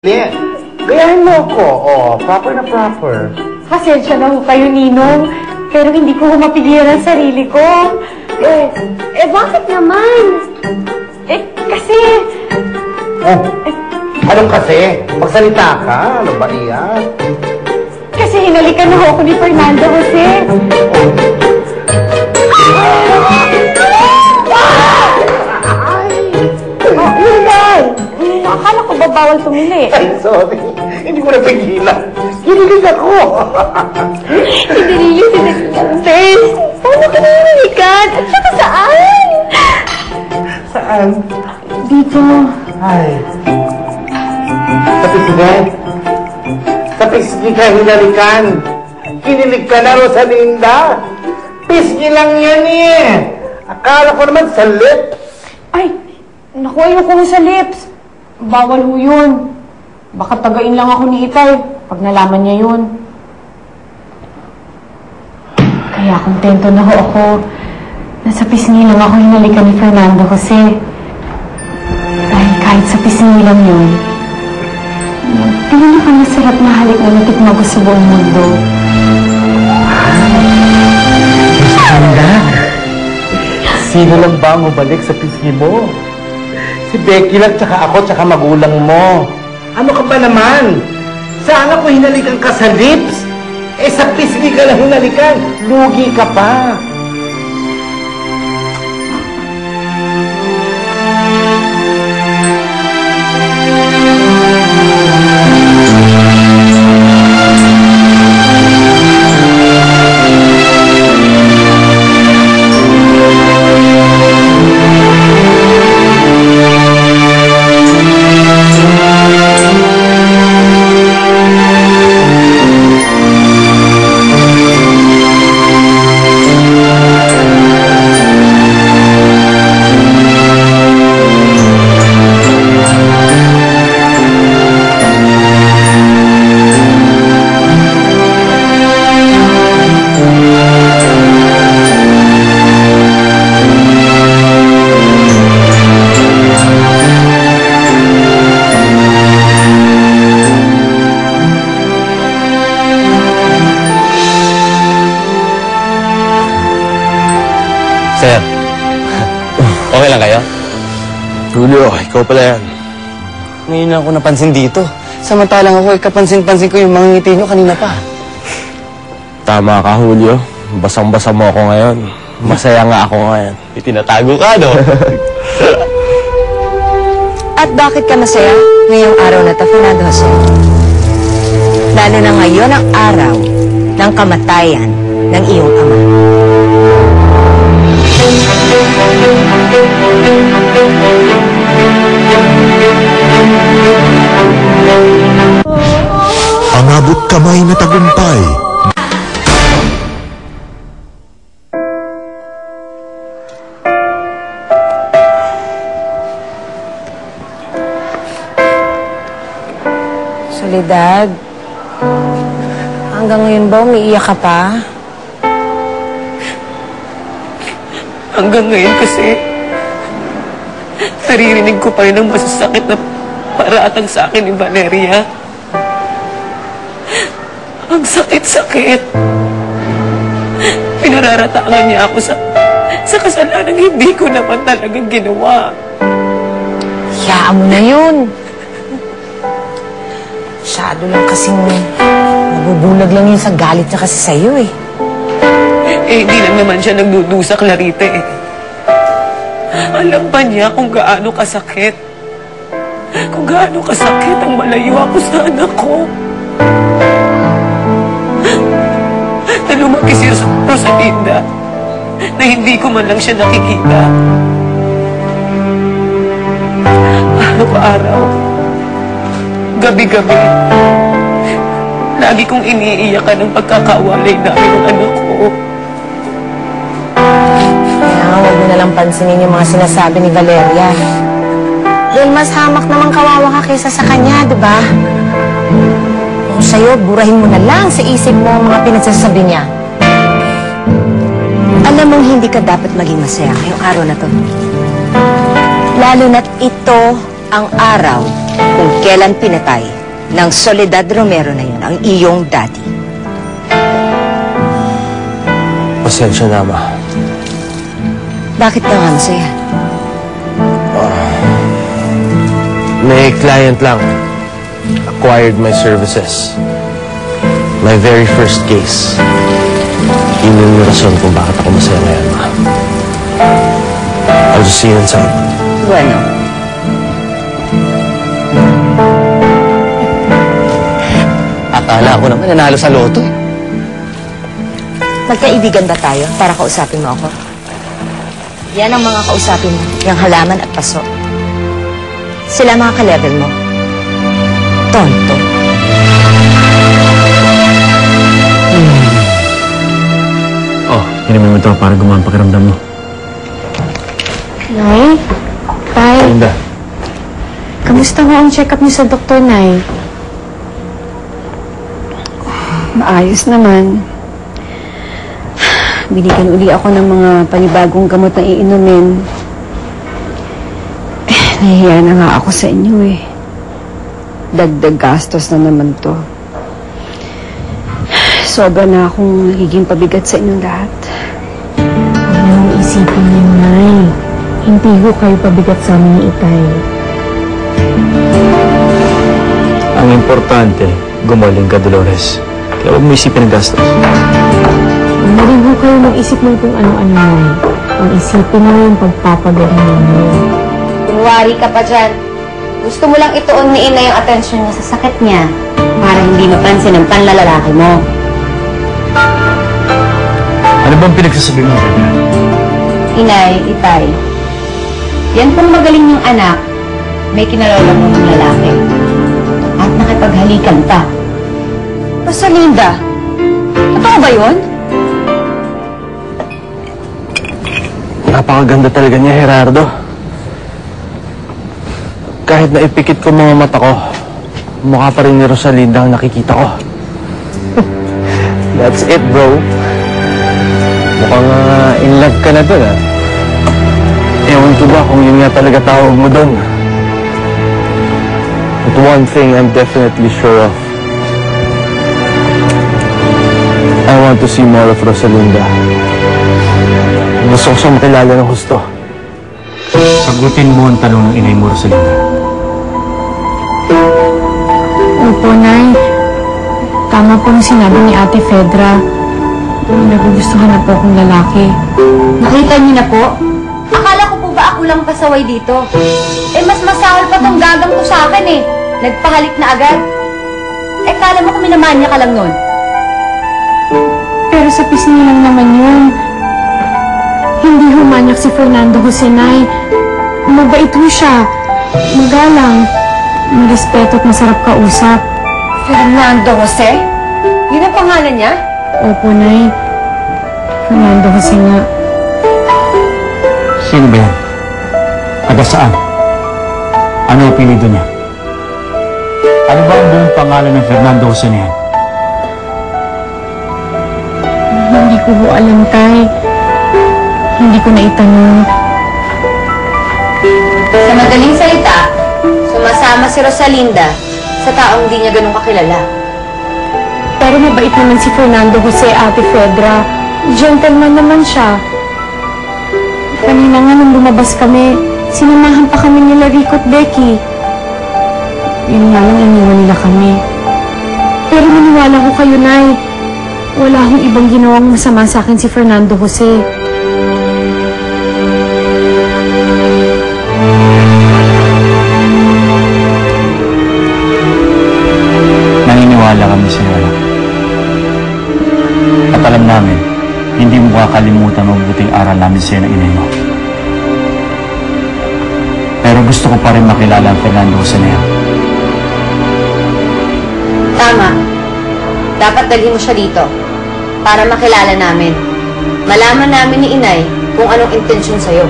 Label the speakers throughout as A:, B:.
A: Gayahin mo ako. Proper na proper.
B: Pasensya na ho kayo, Ninong. Pero hindi ko mapigilan ang sarili ko. Bakit naman? Kasi...
A: Anong kasi? Magsalita ka. Ano ba iyan?
B: Kasi hinalikan na ho ako ni Fernando Jose. Akala ko ba bawal tumili?
A: Ay, sorry. Hindi ko napigilan. Hinilig ako.
B: Hindi rin yung sinagkantes. Paano ka nangyarikan? At saka saan?
A: Saan?
B: Dito.
A: Ay. Sa pisngi? Sa pisngi ka hinalikan. Hinilig ka na, Rosalinda. Pisngi lang yan eh. Akala ko naman sa lips.
B: Ay, naku, ayoko ko sa lips. Bawal ho yun. Baka tagain lang ako ni Itay pag nalaman niya yun. Kaya kontento na ho ako. Nasa pisngi lang ako hinalikan ni Fernando Jose. Dahil kahit sa pisngi lang yun, pinakamasarap na halik na natikman ko sa buong mundo.
A: Sanda, sino lang ba ang umalik sa pisngi mo? Si Becky lang, tsaka ako, tsaka magulang mo. Ano ka ba naman? Sana ko hinalikan ka sa lips. Sa pisngi ka lang hinalikan. Lugi ka pa.
C: Sir, okay lang kayo?
D: Julio, ikaw pala yan.
C: Ngayon lang ako napansin dito. Samantalang ako, kapansin-pansin ko yung mga ngiti nyo kanina pa.
D: Tama ka, Julio. Basang-basa mo ako ngayon. Masaya nga ako ngayon.
C: Itinatago ka, no?
E: At bakit ka masaya ngayong araw na ito, Fernando Jose? Lalo na ngayon ang araw ng kamatayan ng iyong ama.
F: Ang abot kamay na tagumpay.
E: Soledad, hanggang ngayon ba umiiyak ka pa?
G: Hanggang ngayon kasi, naririnig ko pa rin ang masasakit na paratang sa akin ni Valeria. Ang sakit-sakit. Pinararatangan niya ako sa kasalanang hindi ko naman talagang ginawa.
E: Hayaan mo na yun. Masyado lang kasing nabubulag lang yun sa galit niya kasi sa'yo eh.
G: Hindi lang naman siya nagdudusa, Clarita eh. Alam pa niya kung gaano kasakit. Kung gaano kasakit ang malayo ako sa anak ko. Na lumaki si Rosalinda na hindi ko man lang siya nakikita. Araw-araw, gabi-gabi, lagi kong iniiyakan ang pagkakawalay namin ng anak ko.
E: Huwag mo nalang pansinin yung mga sinasabi ni Valeria. Dahil mas hamak naman kawawa ka kaysa sa kanya, di ba? Kung sa'yo, burahin mo na lang sa isip mo ang mga pinagsasabi niya. Alam mong hindi ka dapat maging masaya ngayong araw na to. Lalo na't ito ang araw kung kung kailan pinatay ng Soledad Romero na yun ang iyong daddy.
D: Pasensya na, Ma.
E: Bakit ka nga masaya?
D: May client lang. Acquired my services. My very first case. Yun yung rason kung bakit ako masaya ngayon, Ma. I'll just see you inside.
E: Bueno.
C: Akala ko naman nanalo sa loto eh.
E: Magkaibigan ba tayo para kausapin mo ako? Yan ang mga kausapin mo, yung halaman at paso. Sila mga ka-level mo. Tonto.
H: Oh, inumin mo ito para gumawang pakiramdam mo.
B: Nay? Tay?
H: Linda.
B: Kamusta nga ang check-up niyo sa doktor, Nay?
I: Maayos naman. Binigyan uli ako ng mga panibagong gamot na iinumin. Nahihiya na nga ako sa inyo eh. Dagdag gastos na naman to. Sobra na akong nagiging pabigat sa inyong lahat.
B: Huwag niyong isipin yun, Nay. Hindi ko kayo pabigat sa amin ni Itay.
H: Ang importante, gumaling ka, Dolores. Kaya huwag mo isipin ang gastos.
B: Huwag na rin ho kayo mag-isip ng kung ano-ano, Nay. Ang isipin niyo yung pagpapagaling ninyo.
J: Kunwari ka pa dyan. Gusto mo lang ituon ni Ina yung atensyon niya sa sakit niya para hindi mapansin ang panlalalaki mo.
H: Ano bang pinagsasabi mo, Rena?
J: Inay, Itay, yan pong magaling yung anak, may kinalala mo ng lalaki. At nakipaghalikan pa.
E: Rosalinda, totoo ba yun?
D: Napakaganda talaga niya, Gerardo. Kahit na ipikit ko mga mata ko, mukha pa rin ni Rosalinda ang nakikita ko. That's it, bro. Mukhang in love ka na dun, ah. Ewan ko ba kung yun nga talaga tawag mo dun. But one thing I'm definitely sure of. I want to see more of Rosalinda. Gusto ko siyang makilala ng husto.
H: Sagutin mo ang tanong ng inay mo, Rosalinda.
B: Opo, Nay. Tama po ang sinabi ni Ate Fedra. Nagugustuhan na po akong lalaki.
J: Nakita niyo na po? Akala ko po ba ako lang pasaway dito? Eh mas masahol pa tong gagang ko sa akin eh. Nagpahalik na agad. Eh kala mo kung minamanya ka lang nun?
B: Pero sa pisngi lang naman yun. Hindi humanyak si Fernando Jose, Nay. Mabait ho siya. Magalang. Marespeto at masarap kausap.
J: Fernando Jose? Yun ang pangalan niya?
B: Opo, Nay. Fernando Jose nga.
H: Sino ba yan? Taga saan? Ano ang apelido niya? Ano ba ang buong pangalan ng Fernando Jose na yan?
B: Hindi ko ho alam, Tay. Hindi ko na itanong.
J: Sa madaling salita, sumasama si Rosalinda sa taong di niya ganun kakilala.
B: Pero mabait naman si Fernando Jose, Ate Fedra. Gentleman naman siya. Kanina nga nung lumabas kami, sinamahan pa kami nila Rico at Becky. Yun nga lang, iniwan nila kami. Pero maniwala ko kayo, Nay. Wala akong ibang ginawang masama sa akin si Fernando Jose.
H: Naniniwala kami sa'yo, anak. At alam namin, hindi mo kakalimutan ang mabuting aral namin sa'yo ng inay mo. Pero gusto ko pa rin makilala ang Fernando Jose na yan.
J: Tama. Dapat dalhin mo siya dito para makilala namin. Malaman namin ni Inay kung anong intensyon sa'yo.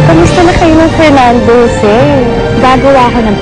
I: Kamusta na kayo ng Fernando Jose? Gagawa ko ng